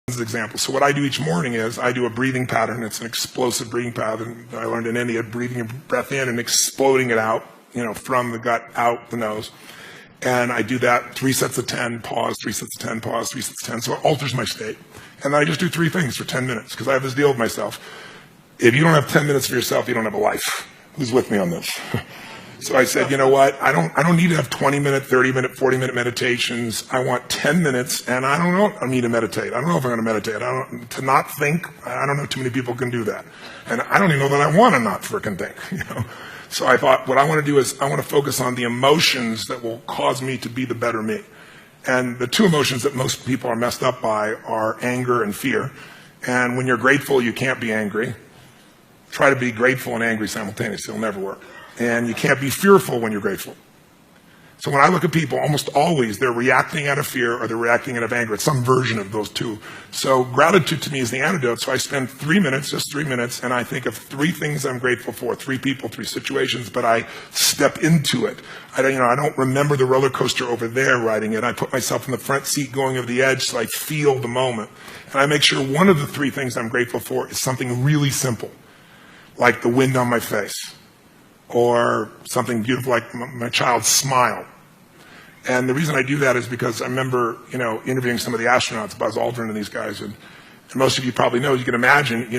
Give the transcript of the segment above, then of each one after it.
example. So what I do each morning is I do a breathing pattern. It's an explosive breathing pattern that I learned in India, breathing your breath in and exploding it out, from the gut out the nose. And I do that 3 sets of 10, pause, 3 sets of 10, pause, 3 sets of 10. So it alters my state. And then I just do 3 things for 10 minutes because I have this deal with myself. If you don't have 10 minutes for yourself, you don't have a life. Who's with me on this? So I said, you know what? I don't need to have 20-minute, 30-minute, 40-minute meditations. I want 10 minutes, and I don't know if I need to meditate. I don't know if I'm going to meditate. To not think, I don't know too many people can do that. And I don't even know that I want to not frickin' think, So I thought what I want to do is I want to focus on the emotions that will cause me to be the better me. And the 2 emotions that most people are messed up by are anger and fear. And when you're grateful, you can't be angry. Try to be grateful and angry simultaneously. It'll never work. And you can't be fearful when you're grateful. So when I look at people, almost always they're reacting out of fear or they're reacting out of anger. It's some version of those 2. So gratitude to me is the antidote. So I spend 3 minutes, just 3 minutes, and I think of 3 things I'm grateful for, 3 people, 3 situations, but I step into it. I don't remember the roller coaster over there riding it. I put myself in the front seat going over the edge so I feel the moment. And I make sure one of the 3 things I'm grateful for is something really simple, like the wind on my face, or something beautiful like my child's smile. And the reason I do that is because I remember, interviewing some of the astronauts, Buzz Aldrin and these guys, and most of you probably know, you can imagine,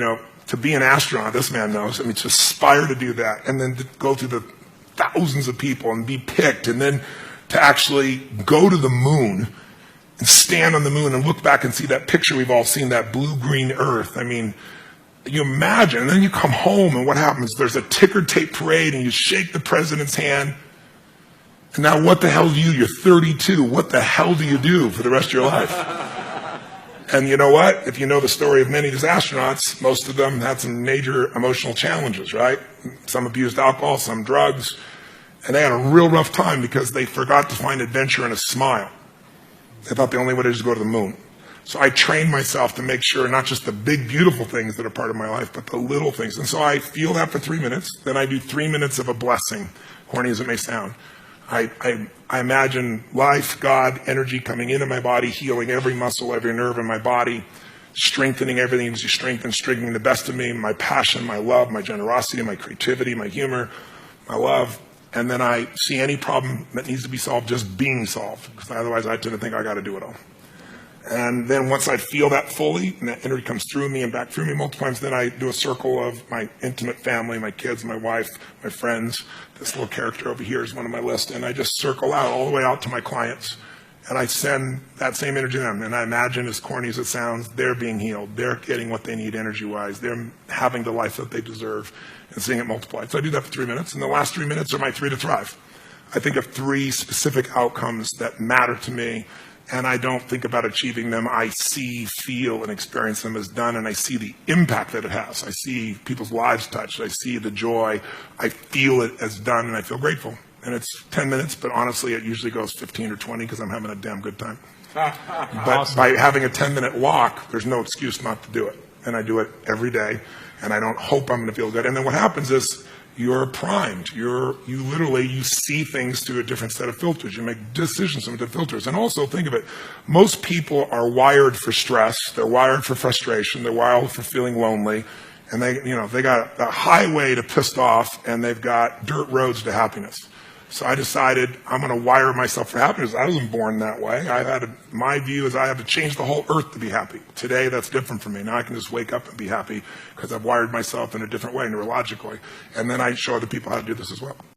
to be an astronaut, this man knows, to aspire to do that, and then to go through the thousands of people and be picked, and then to actually go to the moon and stand on the moon and look back and see that picture we've all seen, that blue-green Earth. You imagine, and then you come home, and what happens? There's a ticker tape parade, and you shake the president's hand. And now what the hell do you? You're 32. What the hell do you do for the rest of your life? And you know what? If you know the story of many of these astronauts, most of them had some major emotional challenges, right? Some abused alcohol, some drugs. And they had a real rough time because they forgot to find adventure in a smile. They thought the only way to do is go to the moon. So I trained myself to make sure not just the big, beautiful things that are part of my life, but the little things. And so I feel that for 3 minutes. Then I do 3 minutes of a blessing, corny as it may sound. I imagine life, God, energy coming into my body, healing every muscle, every nerve in my body, strengthening everything as you strengthening the best of me, my passion, my love, my generosity, my creativity, my humor, my love. And then I see any problem that needs to be solved just being solved, because otherwise I tend to think I got to do it all. And then once I feel that fully, and that energy comes through me and back through me multiple times, then I do a circle of my intimate family, my kids, my wife, my friends. This little character over here is one of my list. And I just circle out all the way out to my clients. And I send that same energy to them. And I imagine, as corny as it sounds, they're being healed. They're getting what they need energy-wise. They're having the life that they deserve and seeing it multiplied. So I do that for 3 minutes. And the last 3 minutes are my 3 to thrive. I think of 3 specific outcomes that matter to me. And I don't think about achieving them. I see, feel, and experience them as done, and I see the impact that it has. I see people's lives touched. I see the joy. I feel it as done, and I feel grateful. And it's 10 minutes, but honestly, it usually goes 15 or 20 because I'm having a damn good time. But awesome. By having a 10-minute walk, there's no excuse not to do it. And I do it every day, and I don't hope I'm going to feel good. And then what happens is, you're primed. You see things through a different set of filters. You make decisions through the filters. And also think of it, most people are wired for stress. They're wired for frustration. They're wired for feeling lonely. And they got a highway to pissed off, and they've got dirt roads to happiness. So I decided I'm going to wire myself for happiness. I wasn't born that way. My view is I have to change the whole earth to be happy. Today, that's different for me. Now I can just wake up and be happy because I've wired myself in a different way, neurologically. And then I show other people how to do this as well.